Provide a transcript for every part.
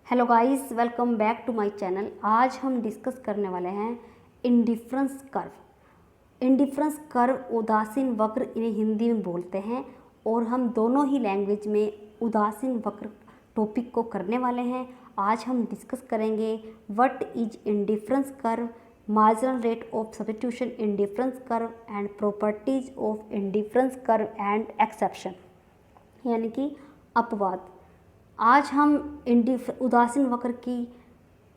Hello guys, welcome back to my channel. आज हम discuss करने वाले हैं इंडिफरेंस कर्व। इंडिफरेंस कर्व उदासीन वक्र इन्हें हिंदी में बोलते हैं और हम दोनों ही लैंग्वेज में उदासीन वक्र टॉपिक को करने वाले हैं। आज हम डिस्कस करेंगे what is indifference curve, marginal rate of substitution indifference curve and properties of indifference curve and exception, यानी कि अपवाद। आज हम उदासीन वक्र की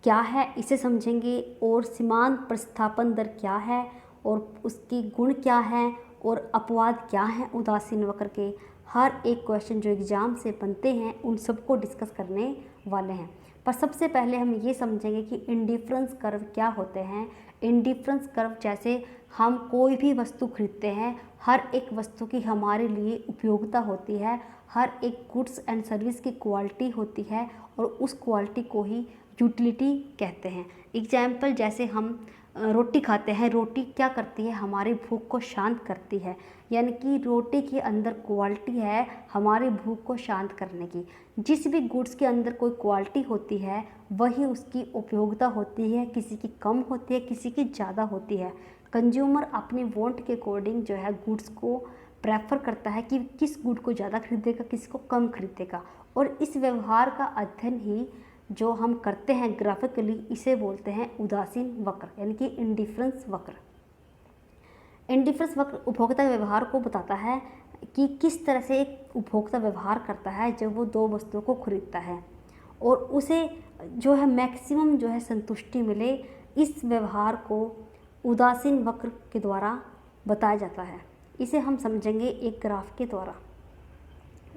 क्या है इसे समझेंगे और सीमांत प्रतिस्थापन दर क्या है और उसकी गुण क्या है और अपवाद क्या हैं उदासीन वक्र के। हर एक क्वेश्चन जो एग्ज़ाम से बनते हैं उन सबको डिस्कस करने वाले हैं। पर सबसे पहले हम ये समझेंगे कि इंडिफरेंस कर्व क्या होते हैं। इंडिफरेंस कर्व जैसे हम कोई भी वस्तु खरीदते हैं, हर एक वस्तु की हमारे लिए उपयोगिता होती है, हर एक गुड्स एंड सर्विस की क्वालिटी होती है और उस क्वालिटी को ही यूटिलिटी कहते हैं। एग्जाम्पल जैसे हम रोटी खाते हैं, रोटी क्या करती है, हमारी भूख को शांत करती है, यानी कि रोटी के अंदर क्वालिटी है हमारी भूख को शांत करने की। जिस भी गुड्स के अंदर कोई क्वालिटी होती है वही उसकी उपयोगिता होती है, किसी की कम होती है, किसी की ज़्यादा होती है। कंज्यूमर अपने वांट के अकॉर्डिंग जो है गुड्स को प्रेफर करता है कि किस गुड को ज़्यादा खरीदेगा, किस को कम खरीदेगा, और इस व्यवहार का अध्ययन ही जो हम करते हैं ग्राफिकली इसे बोलते हैं उदासीन वक्र, यानी कि इंडिफरेंस वक्र। इंडिफरेंस वक्र उपभोक्ता के व्यवहार को बताता है कि किस तरह से एक उपभोक्ता व्यवहार करता है जब वो दो वस्तुओं को खरीदता है और उसे जो है मैक्सिमम जो है संतुष्टि मिले। इस व्यवहार को उदासीन वक्र के द्वारा बताया जाता है। इसे हम समझेंगे एक ग्राफ के द्वारा।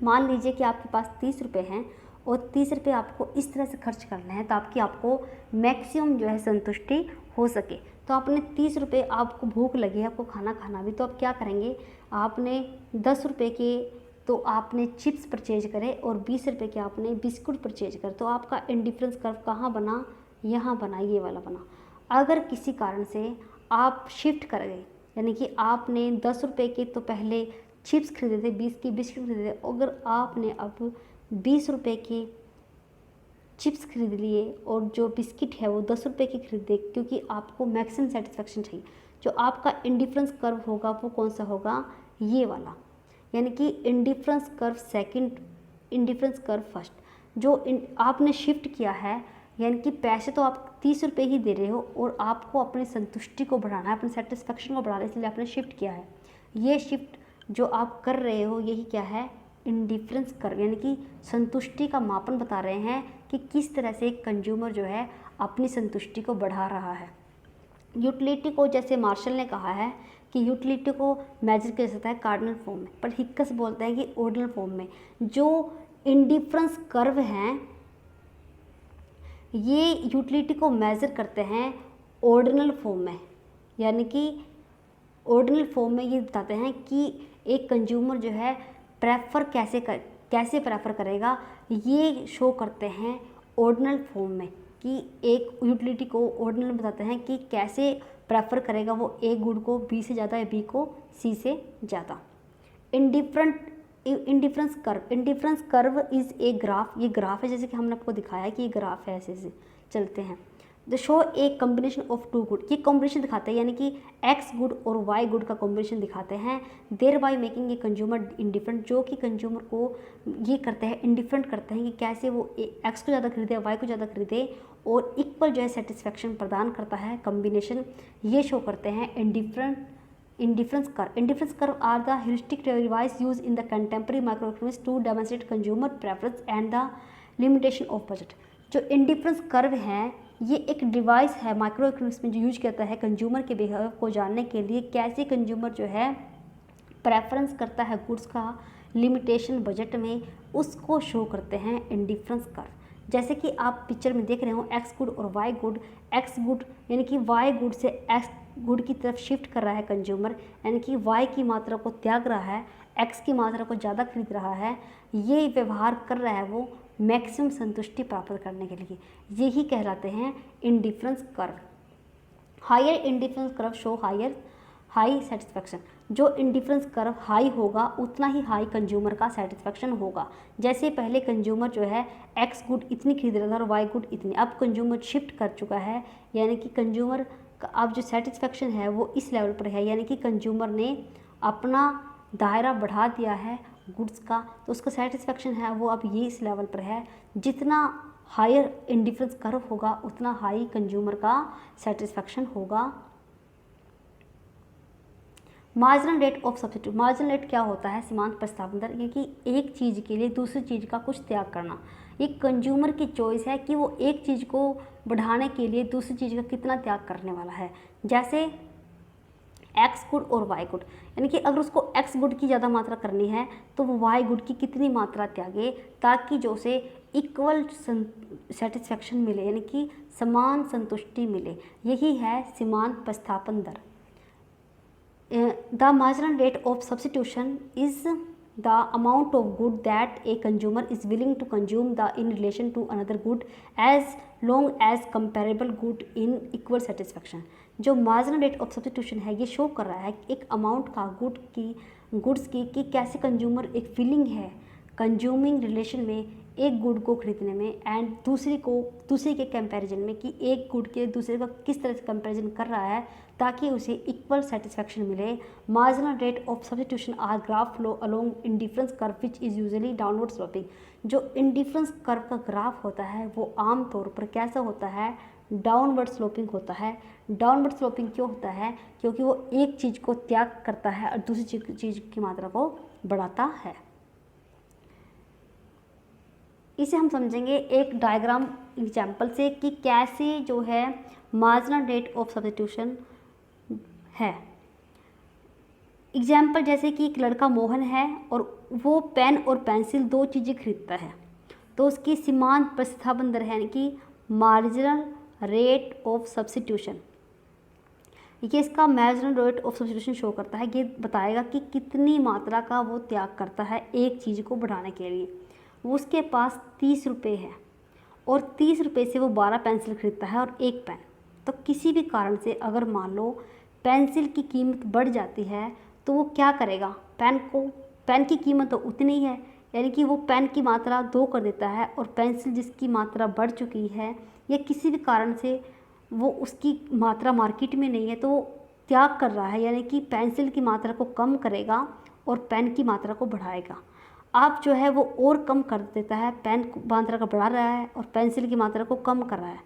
मान लीजिए कि आपके पास 30 रुपये हैं और 30 रुपये आपको इस तरह से खर्च करने हैं ताकि आपको मैक्सिमम जो है संतुष्टि हो सके। तो आपने 30 रुपये, आपको भूख लगी है, आपको खाना खाना भी, तो आप क्या करेंगे, आपने 10 रुपये के तो आपने चिप्स परचेज करे और 20 रुपये के आपने बिस्कुट परचेज करे। तो आपका इंडिफरेंस कर्व कहाँ बना, यहाँ बना, ये वाला बना। अगर किसी कारण से आप शिफ्ट कर गए, यानी कि आपने 10 रुपये के तो पहले चिप्स खरीदे थे, 20 की बिस्कुट खरीदे थे, अगर आपने अब 20 रुपये के चिप्स खरीद लिए और जो बिस्किट है वो 10 रुपये की खरीदे, क्योंकि आपको मैक्सिमम सेटिस्फेक्शन चाहिए। जो आपका इंडिफरेंस कर्व होगा वो कौन सा होगा, ये वाला, यानी कि indifference curve second, indifference curve first. जो आपने शिफ्ट किया है, यानी कि पैसे तो आप 30 रुपये ही दे रहे हो और आपको अपनी संतुष्टि को बढ़ाना है, अपने सेटिस्फेक्शन को बढ़ाना है, इसलिए आपने शिफ्ट किया है। ये शिफ्ट जो आप कर रहे हो यही क्या है, इंडिफरेंस कर्व, यानी कि संतुष्टि का मापन बता रहे हैं कि किस तरह से एक कंज्यूमर जो है अपनी संतुष्टि को बढ़ा रहा है। यूटिलिटी को जैसे मार्शल ने कहा है कि यूटिलिटी को मेजर किया जाता है कार्डिनल फॉर्म में, पर हिक्कस बोलते हैं कि ऑर्डिनल फॉर्म में। जो इंडिफरेंस कर्व हैं ये यूटिलिटी को मेज़र करते हैं ऑर्डिनल फॉर्म में, यानी कि ऑर्डिनल फॉर्म में ये बताते हैं कि एक कंज्यूमर जो है प्रेफर कैसे प्रेफर करेगा, ये शो करते हैं ऑर्डिनल फॉर्म में, कि एक यूटिलिटी को ऑर्डिनल बताते हैं कि कैसे प्रेफर करेगा वो ए गुड को बी से ज़्यादा या बी को सी से ज़्यादा। Indifference curve is a graph, ये ग्राफ है, जैसे कि हमने आपको दिखाया कि ये ग्राफ है, ऐसे चलते हैं। The show a combination of two good, ये कॉम्बिनेशन दिखाते हैं, यानी कि एक्स गुड और वाई गुड का कॉम्बिनेशन दिखाते हैं। Thereby making a consumer indifferent, जो कि कंज्यूमर को ये करते हैं, इंडिफरेंट करते हैं कि कैसे वो एक्स को ज़्यादा खरीदे, वाई को ज़्यादा खरीदे, और इक्वल जो है सेटिस्फेक्शन प्रदान करता है कॉम्बिनेशन, ये शो करते हैं indifference curve are the heuristic device used in the contemporary microeconomics to demonstrate consumer preference and the limitation of budget। जो इंडिफरेंस कर्व है ये एक डिवाइस है माइक्रो इकोनॉमिक्स में जो यूज करता है कंज्यूमर के बिहेवियर को जानने के लिए, कैसे कंज्यूमर जो है प्रेफरेंस करता है गुड्स का लिमिटेशन बजट में, उसको शो करते हैं इंडिफरेंस कर्व। जैसे कि आप पिक्चर में देख रहे हो एक्स गुड और वाई गुड, एक्स गुड यानी कि वाई गुड से एक्स गुड की तरफ शिफ्ट कर रहा है कंज्यूमर, यानी कि वाई की मात्रा को त्याग रहा है, एक्स की मात्रा को ज़्यादा खरीद रहा है, ये व्यवहार कर रहा है वो मैक्सिमम संतुष्टि प्राप्त करने के लिए, यही कहलाते हैं indifference curve. Higher indifference curve show high satisfaction, जो इंडिफरेंस कर्व हाई होगा उतना ही हाई कंज्यूमर का सेटिस्फेक्शन होगा। जैसे पहले कंज्यूमर जो है एक्स गुड इतनी खरीद रहा था और वाई गुड इतनी, अब कंज्यूमर शिफ्ट कर चुका है, यानी कि कंज्यूमर का अब जो सेटिस्फेक्शन है वो इस लेवल पर है, यानी कि कंज्यूमर ने अपना दायरा बढ़ा दिया है गुड्स का, तो उसका सेटिस्फेक्शन है वो अब ये इस लेवल पर है। जितना हायर इंडिफरेंस कर्व होगा उतना हाई कंज्यूमर का सेटिस्फेक्शन होगा। Marginal rate of substitute, marginal rate क्या होता है? सीमांत प्रतिस्थापन दर, क्योंकि एक चीज़ के लिए दूसरी चीज़ का कुछ त्याग करना। ये कंज्यूमर की चॉइस है कि वो एक चीज़ को बढ़ाने के लिए दूसरी चीज़ का कितना त्याग करने वाला है। जैसे एक्स गुड और वाई गुड, यानी कि अगर उसको एक्स गुड की ज़्यादा मात्रा करनी है तो वो वाई गुड की कितनी मात्रा त्यागे ताकि जो उसे इक्वल सेटिस्फेक्शन मिले, यानी कि समान संतुष्टि मिले। यही है सीमांत प्रतिस्थापन दर। The marginal rate of substitution is the amount of good that a consumer is willing to consume in relation to another good as long as comparable good in equal satisfaction। जो marginal rate of substitution है ये show कर रहा है एक amount का goods की कि कैसे कंज्यूमर एक फीलिंग है कंज्यूमिंग रिलेशन में एक गुड को खरीदने में एंड दूसरे के कंपैरिजन में कि एक गुड के दूसरे का किस तरह से कंपैरिजन कर रहा है ताकि उसे इक्वल सेटिस्फेक्शन मिले। Marginal rate of substitution are graph flow along indifference curve which is usually downward sloping. जो इंडिफरेंस कर्व का ग्राफ होता है वो आम तौर पर कैसा होता है? डाउनवर्ड स्लोपिंग होता है। डाउनवर्ड स्लोपिंग क्यों होता है? क्योंकि वो एक चीज़ को त्याग करता है और दूसरी चीज़ की मात्रा को बढ़ाता है। इसे हम समझेंगे एक डायग्राम एग्जाम्पल से कि कैसे जो है मार्जिनल रेट ऑफ सब्स्टिट्यूशन है। एग्जाम्पल जैसे कि एक लड़का मोहन है और वो पेन और पेंसिल दो चीज़ें खरीदता है, तो उसकी सीमांत प्रतिस्थापन दर है यानी कि मार्जिनल रेट ऑफ सब्स्टिट्यूशन। ये इसका marginal rate of substitution show करता है, ये बताएगा कि कितनी मात्रा का वो त्याग करता है एक चीज़ को बढ़ाने के लिए। उसके पास 30 रुपये है और 30 रुपये से वो 12 पेंसिल खरीदता है और एक पेन। तो किसी भी कारण से अगर मान लो पेंसिल की कीमत बढ़ जाती है तो वो क्या करेगा? पेन की कीमत तो उतनी है, यानी कि वो पेन की मात्रा 2 कर देता है और पेंसिल जिसकी मात्रा बढ़ चुकी है या किसी भी कारण से वो उसकी मात्रा मार्केट में नहीं है तो वो त्याग कर रहा है, यानी कि पेंसिल की मात्रा को कम करेगा और पेन की मात्रा को बढ़ाएगा। आप जो है वो और कम कर देता है, पेन की मात्रा को बढ़ा रहा है और पेंसिल की मात्रा को कम कर रहा है।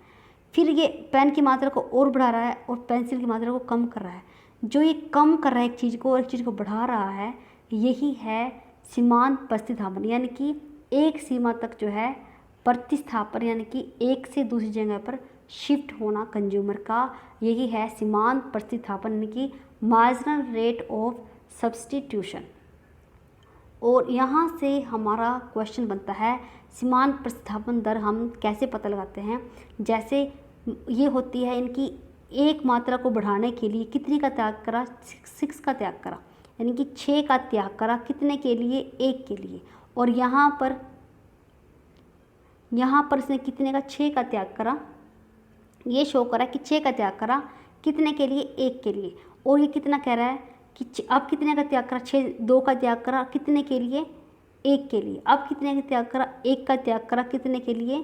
फिर ये पेन की मात्रा को और बढ़ा रहा है और पेंसिल की मात्रा को कम कर रहा है। जो ये कम कर रहा है एक चीज़ को और एक चीज़ को बढ़ा रहा है, यही है सीमांत प्रतिस्थापन, यानी कि एक सीमा तक जो है प्रतिस्थापन, यानी कि एक से दूसरी जगह पर शिफ्ट होना कंज्यूमर का, यही है सीमांत प्रतिस्थापन यानी कि मार्जिनल रेट ऑफ सब्स्टिट्यूशन। और यहाँ से हमारा क्वेश्चन बनता है सीमांत प्रतिस्थापन दर हम कैसे पता लगाते हैं। जैसे ये होती है इनकी एक मात्रा को बढ़ाने के लिए कितनी का त्याग करा? 6 का त्याग करा, यानी कि 6 का त्याग करा कितने के लिए? 1 के लिए। और यहाँ पर इसने कितने का? 6 का त्याग करा, ये शो करा कि 6 का त्याग करा कितने के लिए? 1 के लिए। और ये कितना कह रहा है कि अब कितने का त्याग करा? 2 का त्याग करा कितने के लिए? 1 के लिए। अब कितने का त्याग करा? 1 का त्याग करा कितने के लिए?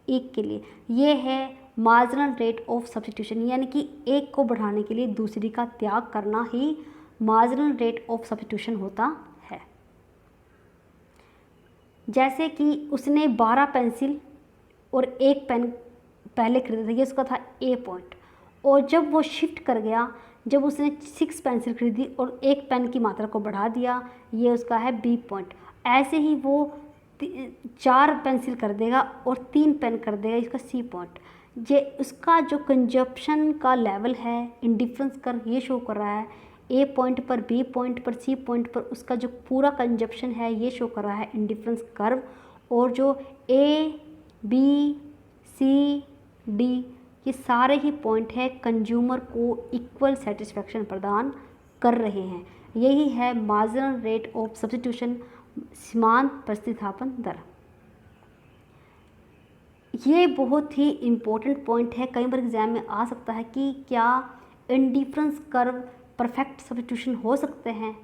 1 के लिए। ये है मार्जिनल रेट ऑफ सब्स्टिट्यूशन, यानी कि एक को बढ़ाने के लिए दूसरी का त्याग करना ही मार्जिनल रेट ऑफ सब्स्टिट्यूशन होता है। जैसे कि उसने 12 पेंसिल और 1 पेन पहले खरीदा था, ये उसका था ए पॉइंट, और जब वो शिफ्ट कर गया, जब उसने 6 पेंसिल खरीदी और 1 पेन की मात्रा को बढ़ा दिया, ये उसका है बी पॉइंट। ऐसे ही वो 4 पेंसिल कर देगा और 3 पेन कर देगा, इसका सी पॉइंट। ये उसका जो कंजप्शन का लेवल है इंडिफरेंस कर्व ये शो कर रहा है। ए पॉइंट पर, बी पॉइंट पर, सी पॉइंट पर उसका जो पूरा कंजप्शन है ये शो कर रहा है इंडिफरेंस कर्व। और जो ए, बी, सी, डी ये सारे ही पॉइंट है कंज्यूमर को इक्वल सेटिस्फेक्शन प्रदान कर रहे हैं। यही है मार्जिनल रेट ऑफ सब्स्टिट्यूशन, सीमांत प्रतिस्थापन दर। ये बहुत ही इम्पोर्टेंट पॉइंट है, कई बार एग्जाम में आ सकता है कि क्या इंडिफरेंस कर्व परफेक्ट सब्स्टिट्यूशन हो सकते हैं।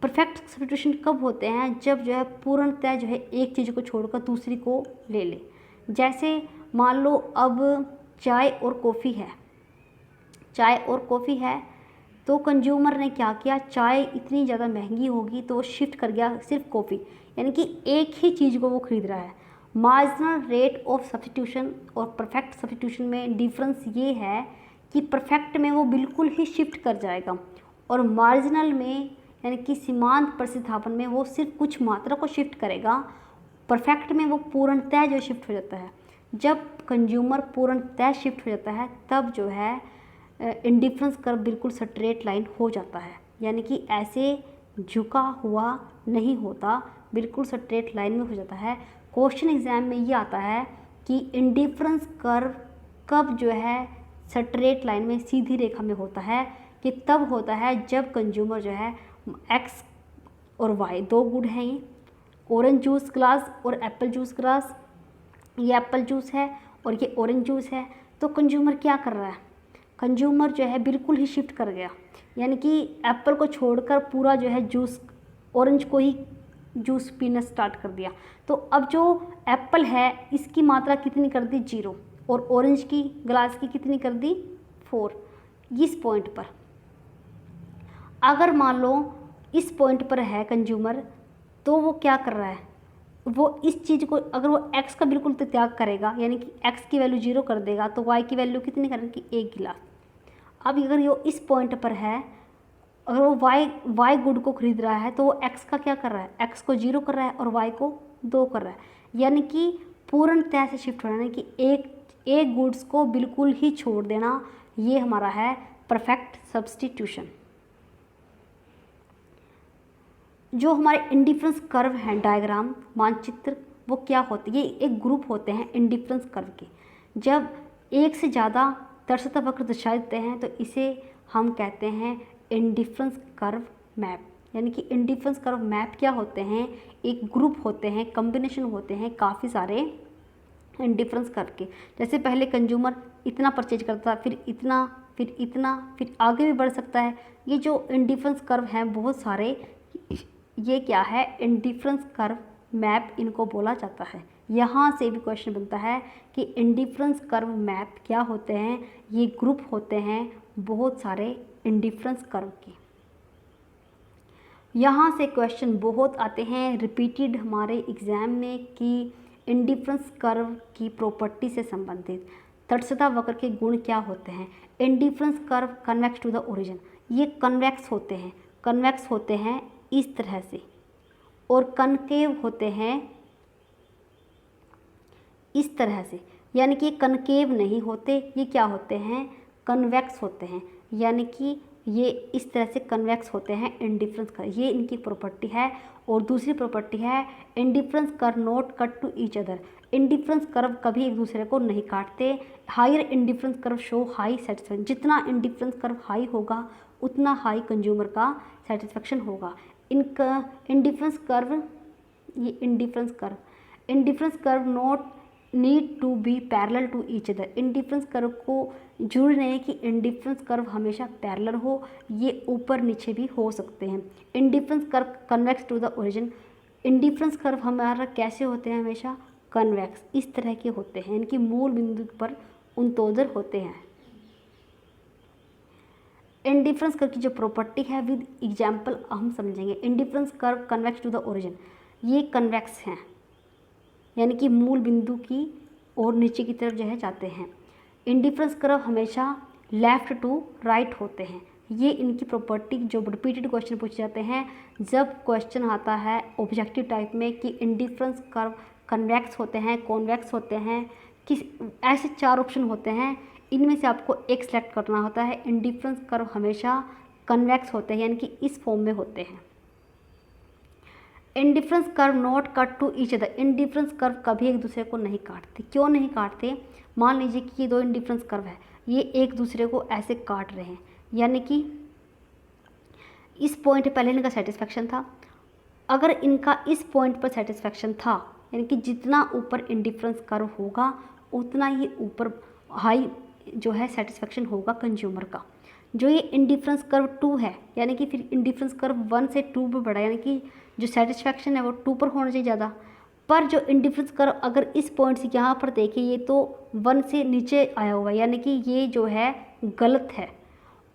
परफेक्ट सब्स्टिट्यूशन कब होते हैं? जब जो है पूर्णतः जो है एक चीज़ को छोड़कर दूसरी को ले ले। जैसे मान लो अब चाय और कॉफ़ी है, चाय और कॉफ़ी है, तो कंज्यूमर ने क्या किया, चाय इतनी ज़्यादा महंगी होगी तो वो शिफ्ट कर गया सिर्फ कॉफ़ी, यानी कि एक ही चीज़ को वो खरीद रहा है। मार्जिनल रेट ऑफ सब्स्टिट्यूशन और परफेक्ट सब्स्टिट्यूशन में डिफरेंस ये है कि परफेक्ट में वो बिल्कुल ही शिफ्ट कर जाएगा और मार्जिनल में यानी कि सीमांत प्रतिस्थापन में वो सिर्फ कुछ मात्रा को शिफ्ट करेगा। परफेक्ट में वो पूर्णतः जो शिफ्ट हो जाता है। जब कंज्यूमर पूर्णतः शिफ्ट हो जाता है तब जो है इंडिफरेंस कर्व बिल्कुल स्ट्रेट लाइन हो जाता है, यानी कि ऐसे झुका हुआ नहीं होता, बिल्कुल स्ट्रेट लाइन में हो जाता है। क्वेश्चन एग्जाम में ये आता है कि इंडिफरेंस कर्व कब जो है स्ट्रेट लाइन में सीधी रेखा में होता है, कि तब होता है जब कंज्यूमर जो है एक्स और वाई दो गुड हैं, ये ऑरेंज जूस ग्लास और एप्पल जूस ग्लास, ये एप्पल जूस है और ये ऑरेंज जूस है। तो कंज्यूमर क्या कर रहा है, कंज्यूमर जो है बिल्कुल ही शिफ्ट कर गया, यानी कि एप्पल को छोड़कर पूरा जो है जूस ऑरेंज को ही जूस पीना स्टार्ट कर दिया। तो अब जो एप्पल है इसकी मात्रा कितनी कर दी 0 और ऑरेंज की ग्लास की कितनी कर दी 4। इस पॉइंट पर अगर मान लो इस पॉइंट पर है कंज्यूमर, तो वो क्या कर रहा है, वो इस चीज़ को अगर वो x का बिल्कुल त्याग करेगा, यानी कि x की वैल्यू 0 कर देगा, तो y की वैल्यू कितनी करेगी 1 गिलास। अब अगर ये इस पॉइंट पर है, अगर वो y गुड को खरीद रहा है तो वो x का क्या कर रहा है, x को 0 कर रहा है और y को 2 कर रहा है, यानी कि पूर्णतः से शिफ्ट हो रहा है कि एक गुड्स को बिल्कुल ही छोड़ देना। ये हमारा है परफेक्ट सब्स्टिट्यूशन। जो हमारे इंडिफरेंस कर्व हैं डायग्राम मानचित्र, वो क्या होते हैं, ये एक ग्रुप होते हैं इंडिफरेंस कर्व के। जब एक से ज़्यादा दर्शता वक्र दर्शाए देते हैं तो इसे हम कहते हैं इंडिफरेंस कर्व मैप। यानी कि इंडिफरेंस कर्व मैप क्या होते हैं, एक ग्रुप होते हैं, कॉम्बिनेशन होते हैं काफ़ी सारे इंडिफरेंस कर्व के। जैसे पहले कंज्यूमर इतना परचेज करता है, फिर इतना, फिर इतना, फिर आगे भी बढ़ सकता है। ये जो इंडिफरेंस कर्व हैं बहुत सारे, ये क्या है, इंडिफरेंस कर्व मैप इनको बोला जाता है। यहाँ से भी क्वेश्चन बनता है कि इंडिफरेंस कर्व मैप क्या होते हैं। ये ग्रुप होते हैं बहुत सारे इंडिफरेंस कर्व के। यहाँ से क्वेश्चन बहुत आते हैं रिपीटेड हमारे एग्जाम में कि इंडिफरेंस कर्व की प्रॉपर्टी से संबंधित तटस्थता वक्र के गुण क्या होते हैं। Indifference curve convex to the origin, ये कन्वेक्स होते हैं, कन्वेक्स होते हैं इस तरह से, और कनकेव होते हैं इस तरह से, यानी कि कनकेव नहीं होते, ये क्या होते हैं, कन्वेक्स होते हैं, यानी कि ये इस तरह से कन्वेक्स होते हैं इंडिफरेंस कर्व। ये इनकी प्रॉपर्टी है। और दूसरी प्रॉपर्टी है indifference curve not cut to each other, indifference curve कभी एक दूसरे को नहीं काटते। Higher indifference curve show high satisfaction, जितना इंडिफरेंस कर्व हाई होगा उतना हाई कंज्यूमर का सेटिस्फेक्शन होगा। इनका इंडिफरेंस कर्व, ये indifference curve not need to be parallel to each other, indifference curve को जरूरी नहीं है कि इंडिफरेंस कर्व हमेशा पैरेलल हो, ये ऊपर नीचे भी हो सकते हैं। Indifference curve convex to the origin, indifference curve हमारा कैसे होते हैं, हमेशा कन्वेक्स इस तरह के होते हैं, इनकी मूल बिंदु पर उनतोदर होते हैं। इंडिफरेंस कर्व की जो प्रॉपर्टी है विद एग्जाम्पल हम समझेंगे। Indifference curve convex to the origin, ये कन्वेक्स हैं, यानी कि मूल बिंदु की और नीचे की तरफ जो है जाते हैं। इंडिफरेंस कर्व हमेशा लेफ़्ट टू राइट होते हैं। ये इनकी प्रॉपर्टी जो रिपीटेड क्वेश्चन पूछे जाते हैं, जब क्वेश्चन आता है ऑब्जेक्टिव टाइप में कि इंडिफरेंस कर्व कन्वेक्स होते हैं, कॉन्वेक्स होते हैं, किस ऐसे 4 ऑप्शन होते हैं, इनमें से आपको एक सेलेक्ट करना होता है। इंडिफरेंस कर्व हमेशा कन्वेक्स होते हैं, यानी कि इस फॉर्म में होते हैं। Indifference curve not cut to each other, indifference curve कभी एक दूसरे को नहीं काटते। क्यों नहीं काटते, मान लीजिए कि ये 2 इंडिफरेंस कर्व है, ये एक दूसरे को ऐसे काट रहे हैं, यानी कि इस पॉइंट पहले इनका सेटिस्फेक्शन था, अगर इनका इस पॉइंट पर सेटिस्फेक्शन था, यानी कि जितना ऊपर इंडिफरेंस कर्व होगा उतना ही ऊपर हाई जो है सेटिस्फेक्शन होगा कंज्यूमर का। जो ये इंडिफरेंस कर्व 2 है, यानी कि फिर इंडिफरेंस कर्व 1 से 2 पे बढ़ा, यानी कि जो सेटिस्फैक्शन है वो 2 पर होना चाहिए ज़्यादा। पर जो इंडिफरेंस कर्व अगर इस पॉइंट से यहाँ पर देखें, ये तो 1 से नीचे आया हुआ है, यानी कि ये जो है गलत है।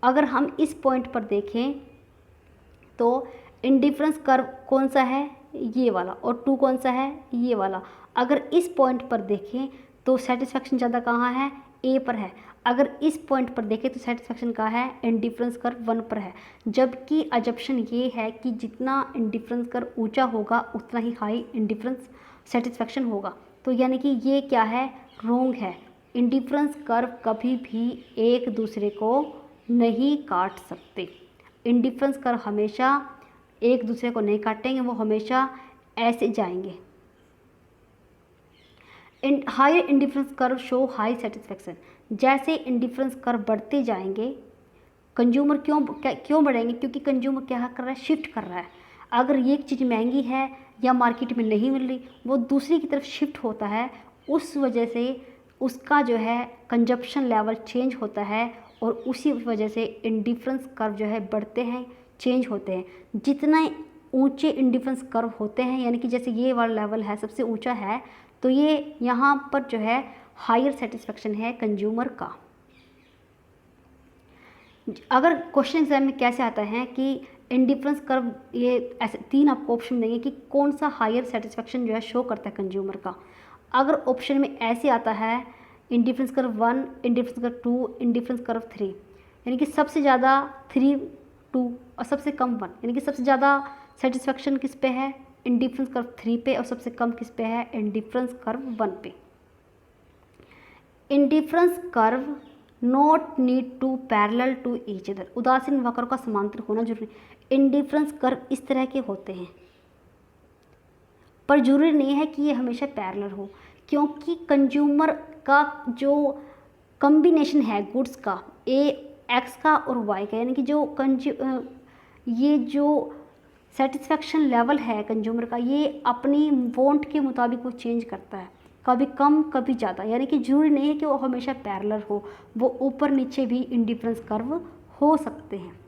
अगर हम इस पॉइंट पर देखें तो इंडिफरेंस कर्व कौन सा है, ये वाला, और 2 कौन सा है, ये वाला। अगर इस पॉइंट पर देखें तो सेटिस्फैक्शन ज़्यादा कहाँ है, ए पर है। अगर इस पॉइंट पर देखें तो सेटिस्फैक्शन कहाँ है, इंडिफरेंस कर्व 1 पर है। जबकि अजप्शन ये है कि जितना इंडिफरेंस कर्व ऊंचा होगा उतना ही हाई इंडिफरेंस सेटिस्फैक्शन होगा। तो यानी कि ये क्या है, रोंग है। इंडिफरेंस कर्व कभी भी एक दूसरे को नहीं काट सकते। इंडिफरेंस कर्व हमेशा एक दूसरे को नहीं काटेंगे, वो हमेशा ऐसे जाएंगे। Higher indifference curve show high satisfaction. जैसे इंडिफरेंस कर्व बढ़ते जाएंगे, कंज्यूमर क्यों बढ़ेंगे, क्योंकि कंज्यूमर क्या कर रहा है, शिफ्ट कर रहा है। अगर ये चीज़ महंगी है या मार्केट में नहीं मिल रही, वो दूसरी की तरफ शिफ्ट होता है, उस वजह से उसका जो है कंजप्शन लेवल चेंज होता है, और उसी वजह से इंडिफरेंस कर्व जो है बढ़ते हैं, चेंज होते हैं। जितना ऊंचे इंडिफरेंस कर्व होते हैं, यानी कि जैसे ये वाला लेवल है सबसे ऊंचा है, तो ये यहाँ पर जो है हायर सेटिस्फैक्शन है कंज्यूमर का। अगर क्वेश्चन एग्जाम में कैसे आता है कि इंडिफरेंस कर्व, ये ऐसे 3 आपको ऑप्शन देंगे कि कौन सा हायर सेटिस्फैक्शन जो है शो करता है कंज्यूमर का। अगर ऑप्शन में ऐसे आता है indifference curve 1, indifference curve 2, indifference curve 3, यानी कि सबसे ज़्यादा 3, 2 और सबसे कम 1, यानी कि सबसे ज़्यादा सेटिस्फैक्शन किस पे है, इंडिफरेंस कर्व 3 पे, और सबसे कम किस पे है, इंडिफरेंस कर्व 1 पे। Indifference curve not need to parallel to each other. उदासीन वक्र का समांतर होना जरूरी। इंडिफरेंस कर्व इस तरह के होते हैं, पर जरूरी नहीं है कि ये हमेशा पैरेलल हो, क्योंकि कंज्यूमर का जो कॉम्बिनेशन है गुड्स का, एक्स का और वाई का, यानी कि जो ये जो सेटिस्फैक्शन लेवल है कंज्यूमर का, ये अपनी वांट के मुताबिक वो चेंज करता है, कभी कम कभी ज़्यादा, यानी कि जरूरी नहीं है कि वो हमेशा पैरेलल हो, वो ऊपर नीचे भी इंडिफरेंस कर्व हो सकते हैं।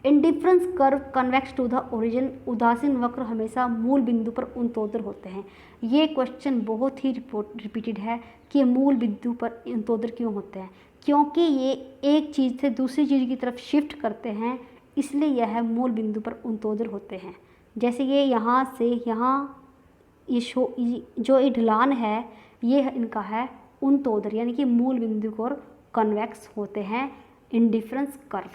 Indifference curve convex to the origin. उदासीन वक्र हमेशा मूल बिंदु पर उन्तोदर होते हैं। ये क्वेश्चन बहुत ही रिपीटेड है कि मूल बिंदु पर उन्तोदर क्यों होते हैं, क्योंकि ये एक चीज़ से दूसरी चीज़ की तरफ शिफ्ट करते हैं, इसलिए यह मूल बिंदु पर उन्तोदर होते हैं। जैसे ये यहाँ से यहाँ ये जो ये ढलान है, ये इनका है उन्तोदर, यानी कि मूल बिंदु को कन्वेक्स होते हैं indifference curve.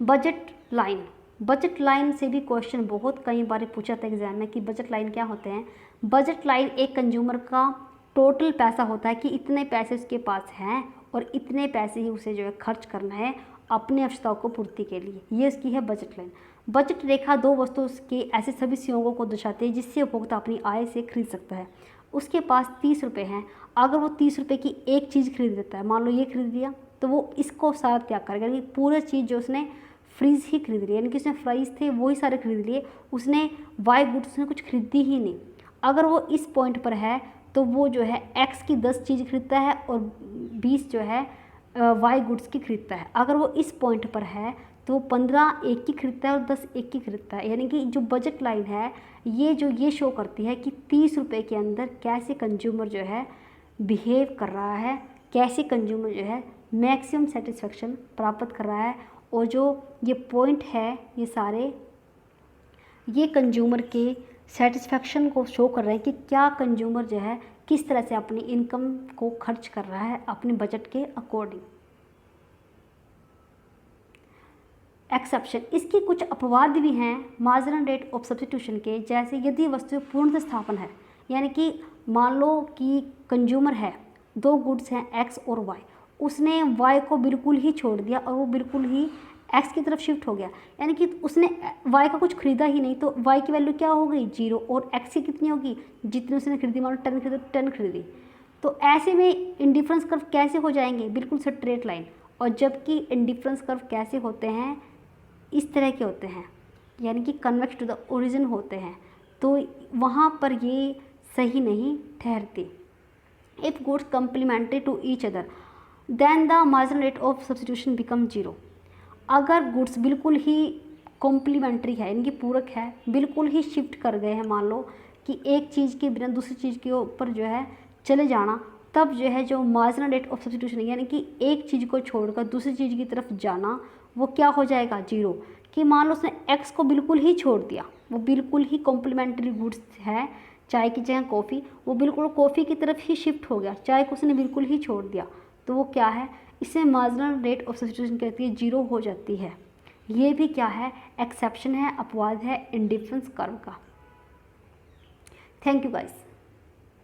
Budget line. Budget line से भी क्वेश्चन बहुत कई बार पूछा था एग्जाम में कि बजट लाइन क्या होते हैं। बजट लाइन एक कंज्यूमर का टोटल पैसा होता है कि इतने पैसे उसके पास हैं और इतने पैसे ही उसे जो है खर्च करना है अपने आवश्यकताओं को पूर्ति के लिए, ये उसकी है बजट लाइन। बजट रेखा दो वस्तुओं के ऐसे सभी संयोगों को दर्शाती है जिससे उपभोक्ता अपनी आय से खरीद सकता है। उसके पास 30 रुपये हैं, अगर वो 30 रुपये की एक चीज़ खरीद लेता है, मान लो ये खरीद लिया, तो वो इसको सारा त्याग करेगा, यानी पूरी चीज़ जो उसने फ्रीज ही खरीद लिया, यानी कि उसने फ्राइज थे वही सारे खरीद लिए, उसने वाई गुड्स उसने कुछ खरीदी ही नहीं। अगर वो इस पॉइंट पर है तो वो जो है एक्स की 10 चीज़ खरीदता है और 20 जो है वाई गुड्स की खरीदता है। अगर वो इस पॉइंट पर है तो 15 एक की खरीदता है और 10 एक की खरीदता है। यानी कि जो बजट लाइन है ये शो करती है कि 30 रुपये के अंदर कैसे कंज्यूमर जो है बिहेव कर रहा है, कैसे कंज्यूमर जो है मैक्सिमम सेटिस्फेक्शन प्राप्त कर रहा है। और जो ये पॉइंट है ये सारे ये कंज्यूमर के सेटिस्फेक्शन को शो कर रहे हैं कि क्या कंज्यूमर जो है किस तरह से अपनी इनकम को खर्च कर रहा है अपने बजट के अकॉर्डिंग। एक्सेप्शन, इसके कुछ अपवाद भी हैं मार्जिनल रेट ऑफ सब्स्टिट्यूशन के, जैसे यदि वस्तु पूर्ण स्थापन है, यानी कि मान लो कि कंज्यूमर है, दो गुड्स हैं एक्स और वाई, उसने वाई को बिल्कुल ही छोड़ दिया और वो बिल्कुल ही एक्स की तरफ शिफ्ट हो गया, यानी कि उसने वाई का कुछ खरीदा ही नहीं, तो वाई की वैल्यू क्या हो गई 0 और एक्स की कितनी होगी जितनी उसने खरीदी, मान लो 10 खरीदी 10 खरीदी। तो ऐसे में इंडिफरेंस कर्व कैसे हो जाएंगे, बिल्कुल स्ट्रेट लाइन। और जबकि इंडिफरेंस कर्व कैसे होते हैं, इस तरह के होते हैं, यानी कि कन्वेक्स टू द ओरिजिन होते हैं, तो वहाँ पर ये सही नहीं ठहरती। If goods complementary to each other, then the marginal rate of substitution become zero. अगर गुड्स बिल्कुल ही कॉम्प्लीमेंट्री है, इनकी पूरक है, बिल्कुल ही शिफ्ट कर गए हैं, मान लो कि एक चीज़ के बिना दूसरी चीज़ के ऊपर जो है चले जाना, तब जो है जो मार्जिनल रेट ऑफ सब्सटीट्यूशन यानी कि एक चीज़ को छोड़कर दूसरी चीज़ की तरफ जाना, वो क्या हो जाएगा, जीरो। कि मान लो उसने एक्स को बिल्कुल ही छोड़ दिया, वो बिल्कुल ही कॉम्प्लीमेंट्री गुड्स है, चाय की जगह कॉफ़ी, वो बिल्कुल कॉफ़ी की तरफ ही शिफ्ट हो गया, चाय को उसने बिल्कुल ही छोड़ दिया, तो वो क्या है, इसे मार्जिनल रेट ऑफ सब्सटीट्यूशन कहती है, जीरो हो जाती है। ये भी क्या है, एक्सेप्शन है, अपवाद है इंडिफरेंस कर्व का। Thank you guys.